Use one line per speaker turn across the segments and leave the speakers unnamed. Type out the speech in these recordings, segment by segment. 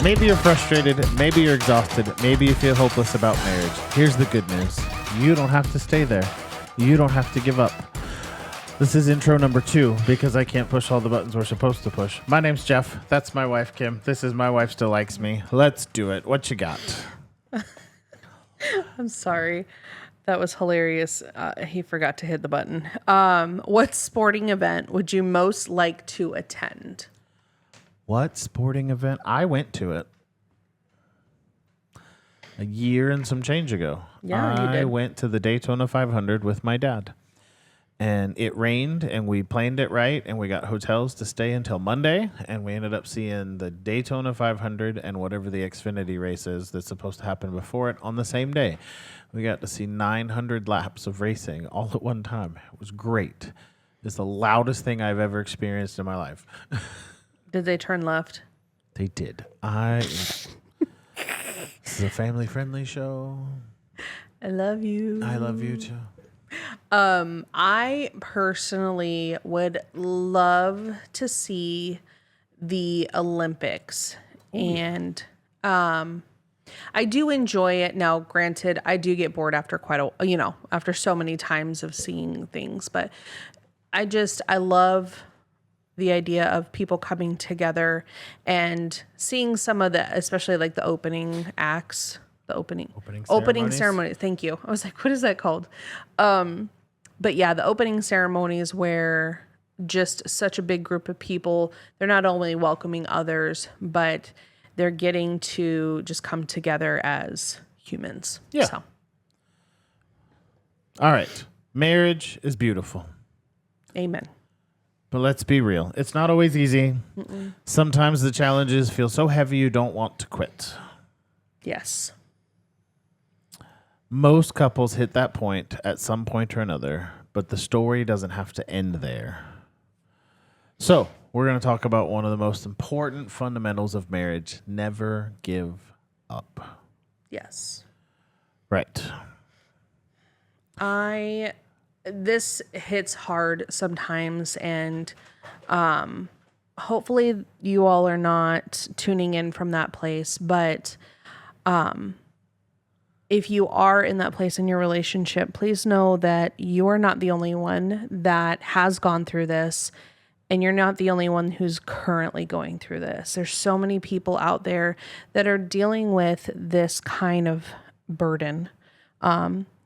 Maybe you're frustrated, maybe you're exhausted, maybe you feel hopeless about marriage. Here's the good news. You don't have to stay there. You don't have to give up. This is intro number 2 because I can't push all the buttons we're supposed to push. My name's Jeff. That's my wife, Kim. This is My Wife Still Likes Me. Let's do it. What you got?
I'm sorry. That was hilarious. He forgot to hit the button. What sporting event would you most like to attend?
What sporting event? I went to it a year and some change ago.
Yeah, you did.
I went to the Daytona 500 with my dad. And it rained, and we planned it right, and we got hotels to stay until Monday, and we ended up seeing the Daytona 500 and whatever the Xfinity race is that's supposed to happen before it on the same day. We got to see 900 laps of racing all at one time. It was great. It's the loudest thing I've ever experienced in my life.
Did they turn left?
They did. This is a family-friendly show.
I love you.
I love you, too.
I personally would love to see the Olympics. Ooh. And I do enjoy it. Now, granted, I do get bored after after so many times of seeing things, but I love the idea of people coming together and seeing some of the, especially like the opening acts. The opening ceremony. Thank you. I was like, what is that called? But yeah, the opening ceremonies where just such a big group of people, they're not only welcoming others, but they're getting to just come together as humans.
Yeah.
So.
All right. Marriage is beautiful.
Amen.
But let's be real. It's not always easy. Mm-mm. Sometimes the challenges feel so heavy you don't want to quit.
Yes.
Most couples hit that point at some point or another, but the story doesn't have to end there. So, we're going to talk about one of the most important fundamentals of marriage. Never give up.
Yes.
Right.
This hits hard sometimes, and hopefully you all are not tuning in from that place, but if you are in that place in your relationship, please know that you are not the only one that has gone through this, and you're not the only one who's currently going through this. There's so many people out there that are dealing with this kind of burden.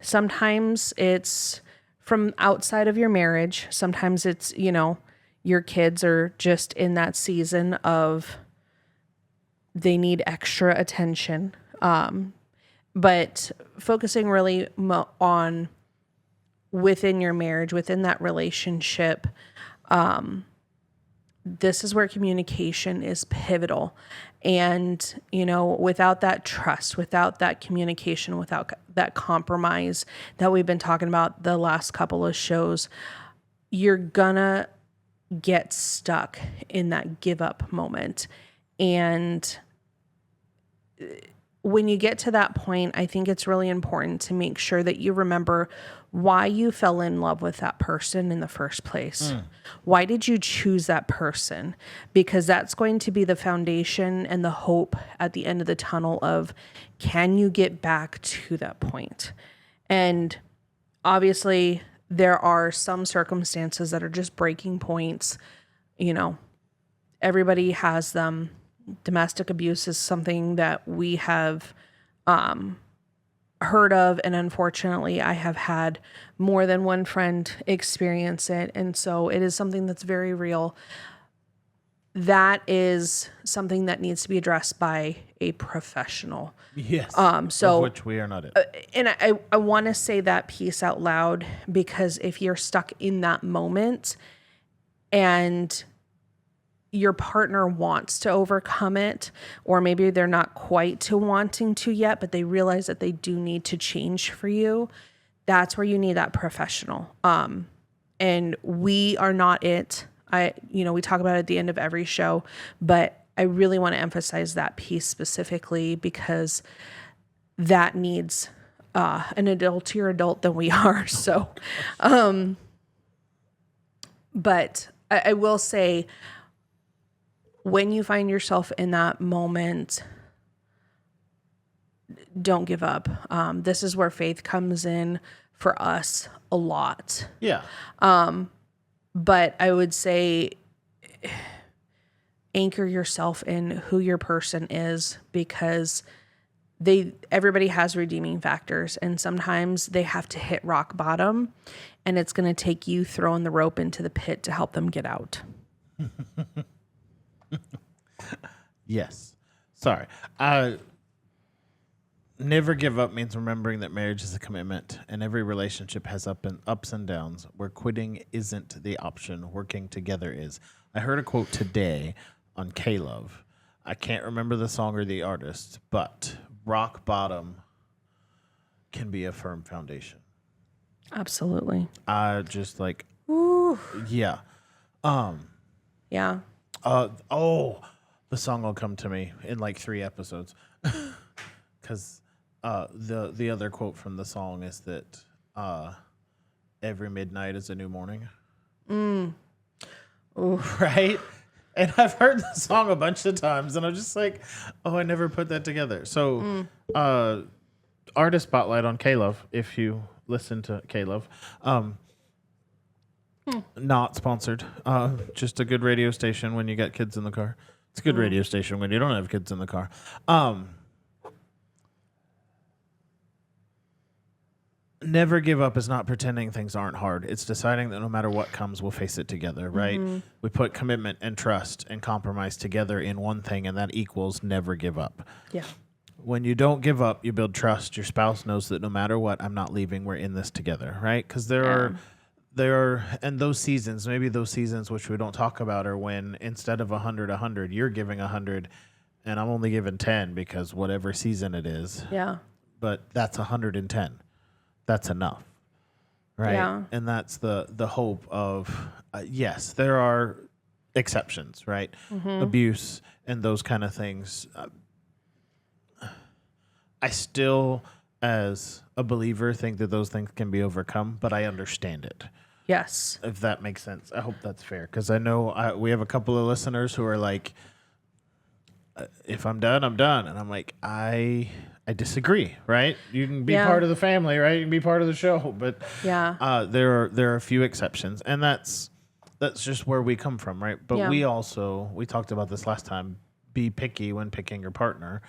Sometimes it's from outside of your marriage. Sometimes it's, your kids are just in that season of they need extra attention. But focusing really on within your marriage, within that relationship, this is where communication is pivotal. And, without that trust, without that communication, without that compromise that we've been talking about the last couple of shows, you're gonna get stuck in that give up moment. And when you get to that point, I think it's really important to make sure that you remember why you fell in love with that person in the first place. Why did you choose that person? Because that's going to be the foundation and the hope at the end of the tunnel of, can you get back to that point? And obviously there are some circumstances that are just breaking points. Everybody has them. Domestic abuse is something that we have heard of, and unfortunately I have had more than one friend experience it, and so it is something that's very real. That is something that needs to be addressed by a professional.
Yes.
So
of which we are not in.
And I want to say that piece out loud, because if you're stuck in that moment and your partner wants to overcome it, or maybe they're not quite to wanting to yet, but they realize that they do need to change for you, that's where you need that professional. And we are not it. We talk about it at the end of every show, but I really want to emphasize that piece specifically, because that needs an adultier adult than we are. So, but I will say, when you find yourself in that moment, don't give up. This is where faith comes in for us a lot.
Yeah.
But I would say anchor yourself in who your person is, because everybody has redeeming factors, and sometimes they have to hit rock bottom, and it's going to take you throwing the rope into the pit to help them get out.
Yes. Sorry. Never give up means remembering that marriage is a commitment and every relationship has ups and downs where quitting isn't the option, working together is. I heard a quote today on K-Love. I can't remember the song or the artist, but rock bottom can be a firm foundation.
Absolutely.
I just like,
Ooh.
yeah.
Yeah.
The song will come to me in like 3 episodes. Because the other quote from the song is that every midnight is a new morning. Right? And I've heard the song a bunch of times, and I'm just like, oh, I never put that together. So, artist spotlight on K-Love, if you listen to K-Love. Not sponsored. Just a good radio station when you got kids in the car. It's a good radio station when you don't have kids in the car. Never give up is not pretending things aren't hard. It's deciding that no matter what comes, we'll face it together, right? We put commitment and trust and compromise together in one thing, and that equals never give up.
Yeah.
When you don't give up, you build trust. Your spouse knows that no matter what, I'm not leaving. We're in this together, right? Because there are, and those seasons, maybe those seasons which we don't talk about are when instead of 100, you're giving 100, and I'm only giving 10 because whatever season it is.
Yeah.
But that's 110. That's enough, right?
Yeah.
And that's the hope of, yes, there are exceptions, right? Abuse and those kind of things. I still, as a believer, think that those things can be overcome, but I understand it.
Yes.
If that makes sense. I hope that's fair, because I know we have a couple of listeners who are like, if I'm done, I'm done. And I'm like, I disagree, right? You can be part of the family, right? You can be part of the show, but there are a few exceptions, and that's just where we come from, right? But we talked about this last time. Be picky when picking your partner.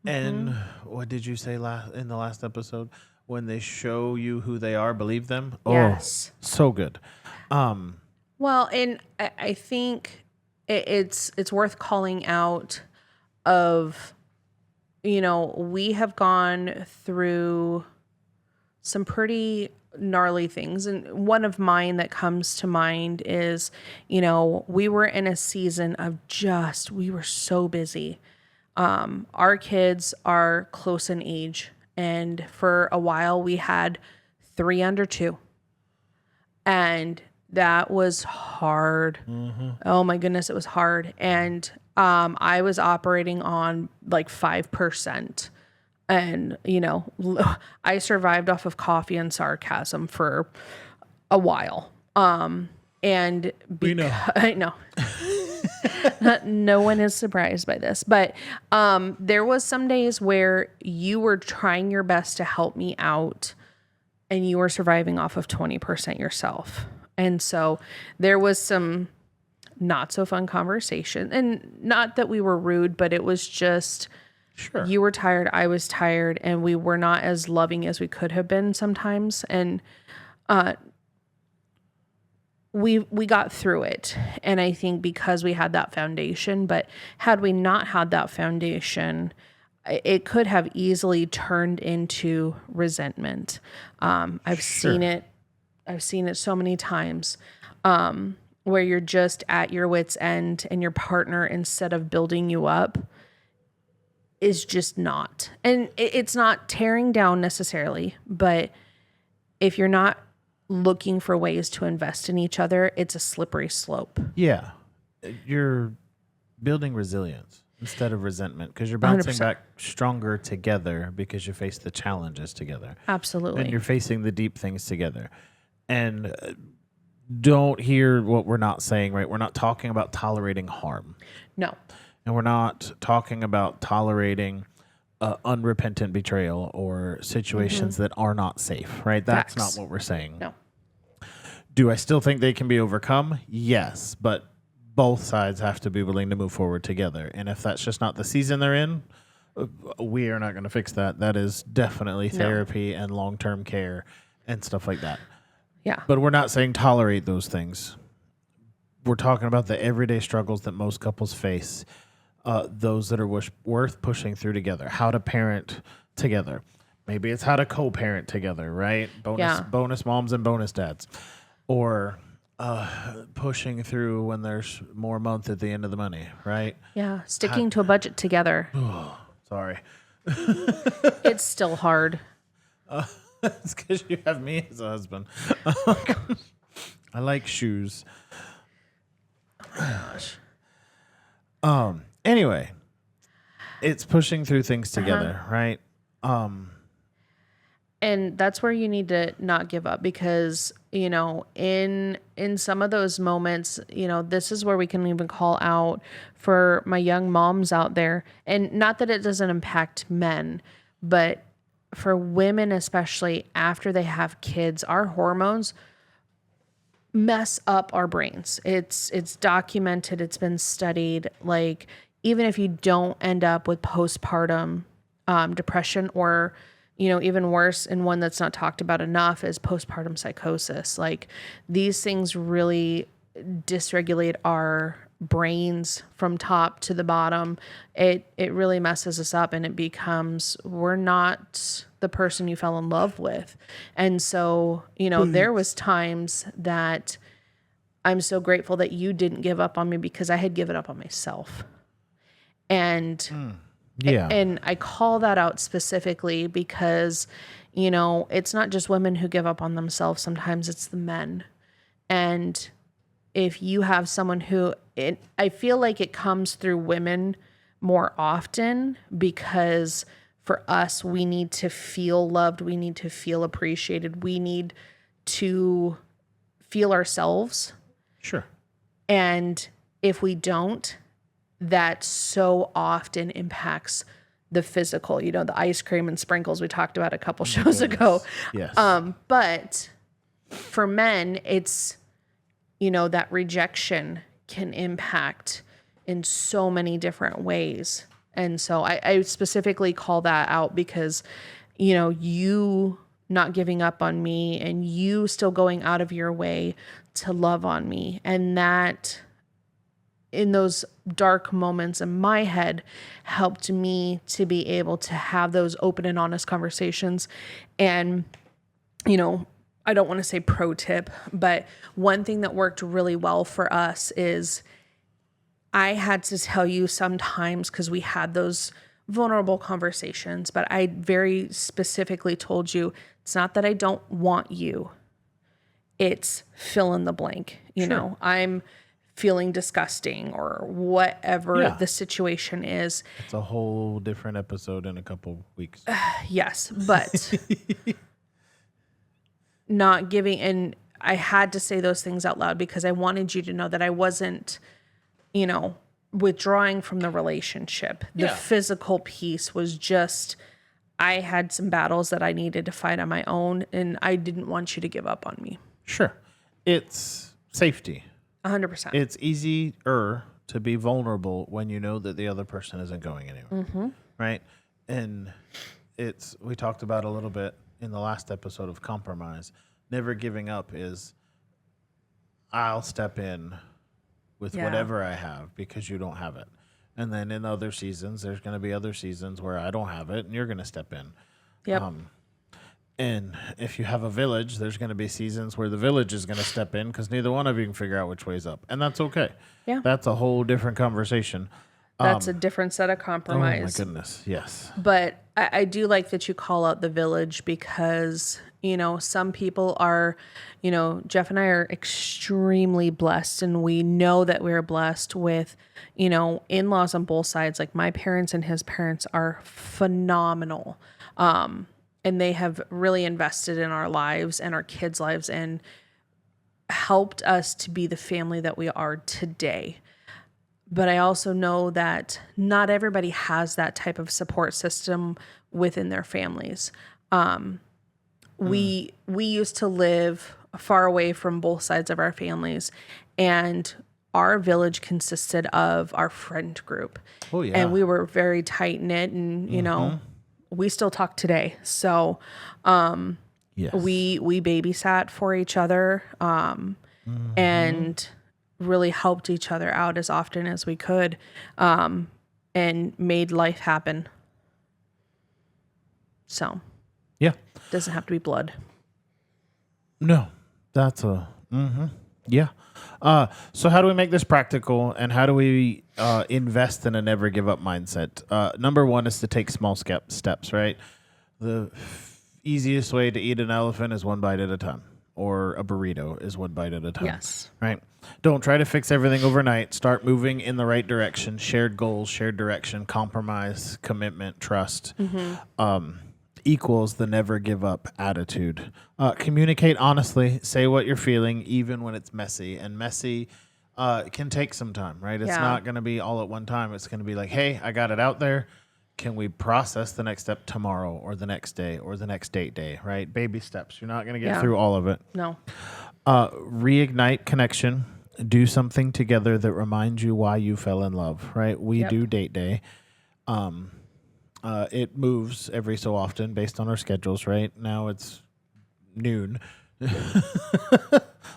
And what did you say in the last episode? When they show you who they are, believe them.
Yes.
Oh, so good.
Well, and I think it's worth calling out of, we have gone through some pretty gnarly things. And one of mine that comes to mind is, we were in a season of we were so busy. Our kids are close in age, and for a while we had 3 under 2, and that was hard. Oh my goodness, it was hard. And I was operating on like 5%, and I survived off of coffee and sarcasm for a while. And
We know.
I know. No one is surprised by this, but there was some days where you were trying your best to help me out, and you were surviving off of 20% yourself. And so there was some not so fun conversation, and not that we were rude, but it was just, you were tired, I was tired, and we were not as loving as we could have been sometimes. And we got through it. And I think because we had that foundation, but had we not had that foundation, it could have easily turned into resentment. I've seen it so many times, where you're just at your wit's end, and your partner, instead of building you up, is just not. And it's not tearing down necessarily, but if you're not looking for ways to invest in each other, it's a slippery slope.
Yeah. You're building resilience instead of resentment, because you're bouncing
100%.
back stronger together because you face the challenges together.
Absolutely.
And you're facing the deep things together. And don't hear what we're not saying, right? We're not talking about tolerating harm.
No.
And we're not talking about tolerating unrepentant betrayal or situations that are not safe, right? That's
Facts.
not what we're saying.
No.
Do I still think they can be overcome? Yes, but both sides have to be willing to move forward together. And if that's just not the season they're in, we are not going to fix that. That is definitely therapy and long-term care and stuff like that.
Yeah.
But we're not saying tolerate those things. We're talking about the everyday struggles that most couples face, those that are worth pushing through together, how to parent together. Maybe it's how to co-parent together, right? Bonus moms and bonus dads. Or pushing through when there's more month at the end of the money, right?
Yeah. Sticking to a budget together.
Sorry.
It's still hard.
It's because you have me as a husband. I like shoes.
Oh my gosh.
Anyway, it's pushing through things together, right?
And that's where you need to not give up because, you know, in some of those moments, you know, this is where we can even call out for my young moms out there. And not that it doesn't impact men, but for women, especially after they have kids, our hormones mess up our brains. It's documented, it's been studied. Like, even if you don't end up with postpartum depression, or, you know, even worse, and one that's not talked about enough is postpartum psychosis. Like, these things really dysregulate our brains from top to the bottom. It really messes us up, and it becomes, we're not the person you fell in love with. And so, you know, there was times that I'm so grateful that you didn't give up on me because I had given up on myself. And
Yeah.
and I call that out specifically because, you know, it's not just women who give up on themselves. Sometimes it's the men. And if you have someone who, I feel like it comes through women more often because for us, we need to feel loved. We need to feel appreciated. We need to feel ourselves.
Sure.
And if we don't, that so often impacts the physical, you know, the ice cream and sprinkles we talked about a couple shows ago.
Yes.
But for men, it's, you know, that rejection can impact in so many different ways. And so I specifically call that out because, you know, you not giving up on me and you still going out of your way to love on me. And that, in those dark moments in my head, helped me to be able to have those open and honest conversations. And, you know, I don't want to say pro tip, but one thing that worked really well for us is I had to tell you sometimes, because we had those vulnerable conversations, but I very specifically told you, it's not that I don't want you. It's fill in the blank. You know, I'm feeling disgusting or whatever the situation is.
It's a whole different episode in a couple weeks.
Yes, but not giving, and I had to say those things out loud because I wanted you to know that I wasn't, you know, withdrawing from the relationship. The physical piece was just, I had some battles that I needed to fight on my own, and I didn't want you to give up on me.
Sure. It's safety.
100%.
It's easier to be vulnerable when you know that the other person isn't going anywhere. Right? And we talked about a little bit in the last episode of compromise. Never giving up is, I'll step in with whatever I have because you don't have it. And then in other seasons, there's going to be other seasons where I don't have it and you're going to step in.
Yep.
And if you have a village, there's going to be seasons where the village is going to step in because neither one of you can figure out which way's up. And that's okay.
Yeah.
That's a whole different conversation.
That's a different set of compromise.
Oh, my goodness. Yes.
But I do like that you call out the village because, you know, some people are, you know, Jeff and I are extremely blessed, and we know that we're blessed with, you know, in-laws on both sides. Like, my parents and his parents are phenomenal. And they have really invested in our lives and our kids' lives and helped us to be the family that we are today. But I also know that not everybody has that type of support system within their families. We used to live far away from both sides of our families, and our village consisted of our friend group.
Oh, yeah.
And we were very tight knit, and we still talk today. So
Yes.
we babysat for each other, and really helped each other out as often as we could, and made life happen. So
Yeah.
doesn't have to be blood.
No, that's a yeah. So how do we make this practical, and how do we invest in a never give up mindset? Number one is to take small steps. Right, the easiest way to eat an elephant is one bite at a time, or a burrito is one bite at a time.
Yes.
Right. Don't try to fix everything overnight. Start moving in the right direction. Shared goals, shared direction, compromise, commitment, trust. Equals the never give up attitude. Communicate honestly. Say what you're feeling, even when it's messy. And messy can take some time, right? It's not going to be all at one time. It's going to be like, hey, I got it out there. Can we process the next step tomorrow, or the next day, or the next date day, right? Baby steps. You're not going to get through all of it.
No.
Reignite connection. Do something together that reminds you why you fell in love, right? We do date day. It moves every so often based on our schedules, right? Now it's noon.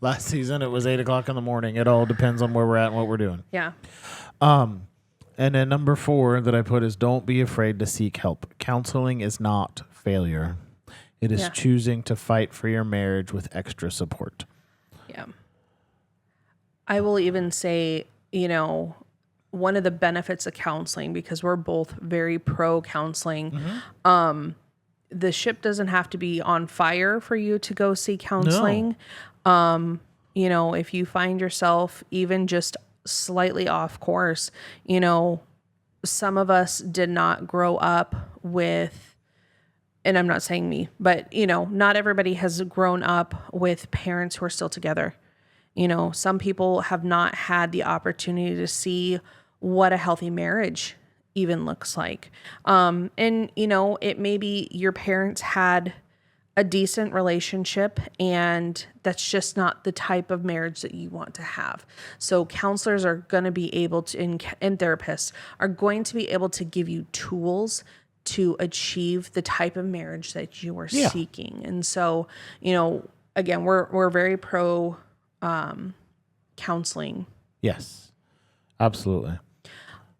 Last season, it was 8 o'clock in the morning. It all depends on where we're at and what we're doing.
Yeah.
And then number 4 that I put is don't be afraid to seek help. Counseling is not failure. It is choosing to fight for your marriage with extra support.
Yeah. I will even say, one of the benefits of counseling, because we're both very pro counseling, the ship doesn't have to be on fire for you to go see counseling. If you find yourself even just slightly off course, some of us did not grow up with, and I'm not saying me, but, not everybody has grown up with parents who are still together. Some people have not had the opportunity to see what a healthy marriage even looks like. It may be your parents had a decent relationship, and that's just not the type of marriage that you want to have. So counselors are going to be able to, and therapists are going to be able to give you tools to achieve the type of marriage that you are seeking. And so, again, we're very pro counseling.
Yes, absolutely.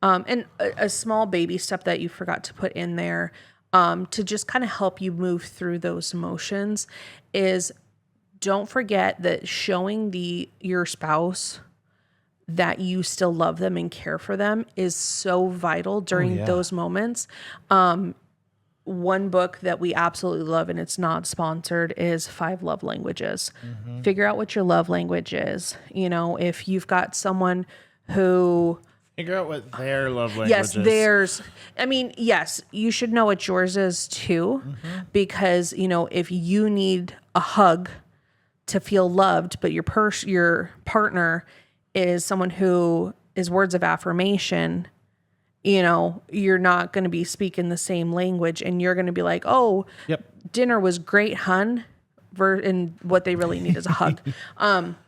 And a small baby step that you forgot to put in there, to just kind of help you move through those emotions, is don't forget that showing your spouse that you still love them and care for them is so vital during those moments. One book that we absolutely love, and it's not sponsored, is 5 Love Languages. Figure out what your love language is. If you've got someone who...
Figure out what their love language is.
Yes, you should know what yours is too. Because, if you need a hug to feel loved, but your partner is someone who is words of affirmation, you're not going to be speaking the same language, and you're going to be like, oh, dinner was great, hun. And what they really need is a hug.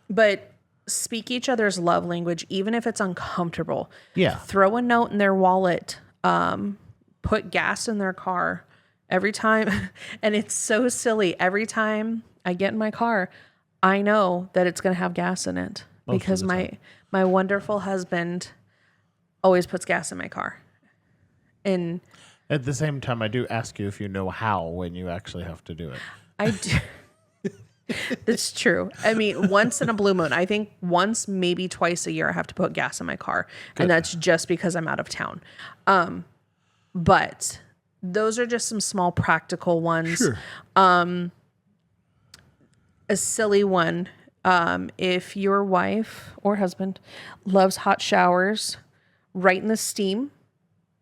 But speak each other's love language, even if it's uncomfortable.
Yeah.
Throw a note in their wallet. Put gas in their car every time. And it's so silly. Every time I get in my car, I know that it's going to have gas in it. Because my wonderful husband always puts gas in my car. And
at the same time, I do ask you if you know how when you actually have to do it.
I do. That's true. Once in a blue moon. I think once, maybe twice a year, I have to put gas in my car. Good. And that's just because I'm out of town. But those are just some small practical ones.
Sure.
A silly one. If your wife or husband loves hot showers, write in the steam.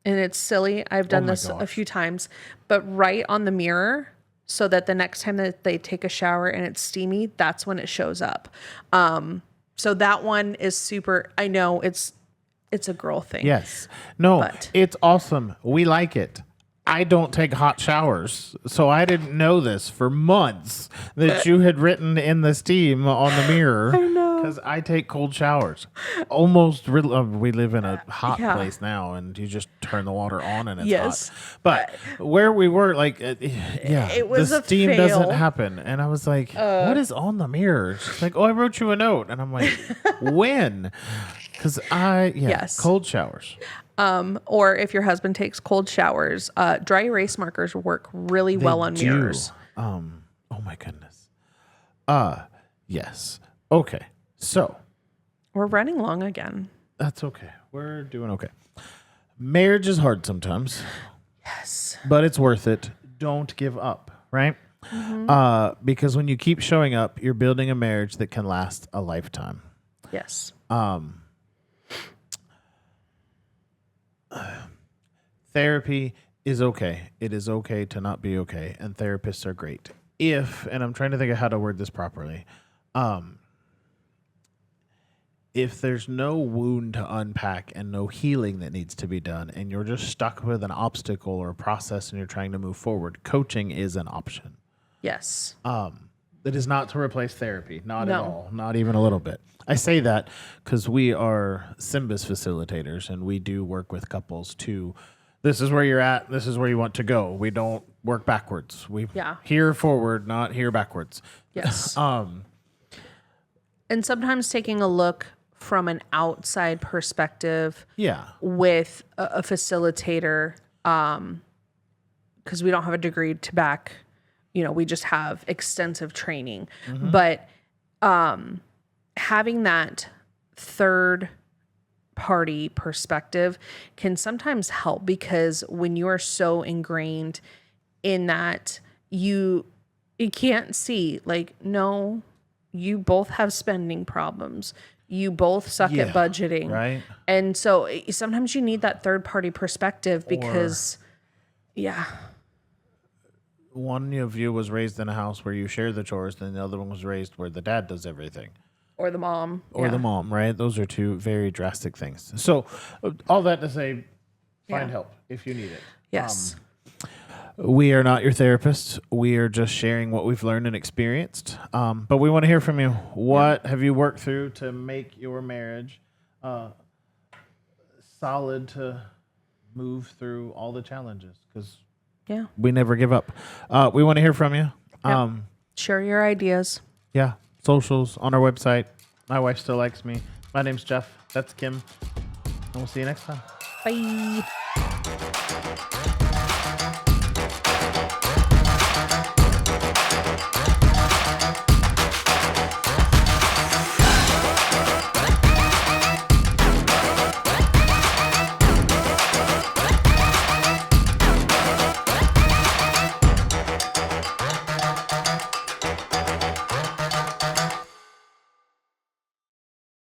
And it's silly. I've done this a few times. But write on the mirror, so that the next time that they take a shower and it's steamy, that's when it shows up. So that one is super, I know it's it's a girl thing.
Yes. No,
But-
it's awesome. We like it. I don't take hot showers, so I didn't know this for months that you had written in the steam on the mirror.
I know.
Because I take cold showers. Almost, we live in a hot
Yeah.
place now, and you just turn the water on and it's
Yes.
hot. But where we were, yeah,
It was
the
a
steam
fail.
doesn't happen. And I was like, what is on the mirror? She's like, oh, I wrote you a note. And I'm like, when? Because
Yes.
cold showers.
Or if your husband takes cold showers, dry erase markers work really well on
do.
mirrors.
Oh my goodness. Yes. Okay. So
We're running long again.
that's okay. We're doing okay. Marriage is hard sometimes,
Yes.
but it's worth it. Don't give up, right? Because when you keep showing up, you're building a marriage that can last a lifetime.
Yes.
Therapy is okay. It is okay to not be okay, and therapists are great. And I'm trying to think of how to word this properly. If there's no wound to unpack and no healing that needs to be done, and you're just stuck with an obstacle or a process and you're trying to move forward, coaching is an option.
Yes.
That is not to replace therapy, not at
No.
all, not even a little bit. I say that because we are Symbis facilitators, and we do work with couples to, this is where you're at, this is where you want to go. We don't work backwards. We here forward, not here backwards.
Yes. And sometimes taking a look from an outside perspective
Yeah.
with a facilitator, because we don't have a degree to back, we just have extensive training. But having that third party perspective can sometimes help, because when you are so ingrained in that, you can't see, no, you both have spending problems. You both suck at budgeting.
Right.
And so sometimes you need that third party perspective because,
one of you was raised in a house where you share the chores, and the other one was raised where the dad does everything.
Or the mom.
Or the mom, right? Those are two very drastic things. So all that to say, find help if you need it.
Yes.
We are not your therapists. We are just sharing what we've learned and experienced. But we want to hear from you. What have you worked through to make your marriage solid to move through all the challenges? Because we never give up. We want to hear from you.
Share your ideas.
Yeah. Socials on our website. My wife still likes me. My name's Jeff. That's Kim. And we'll see you next time.
Bye.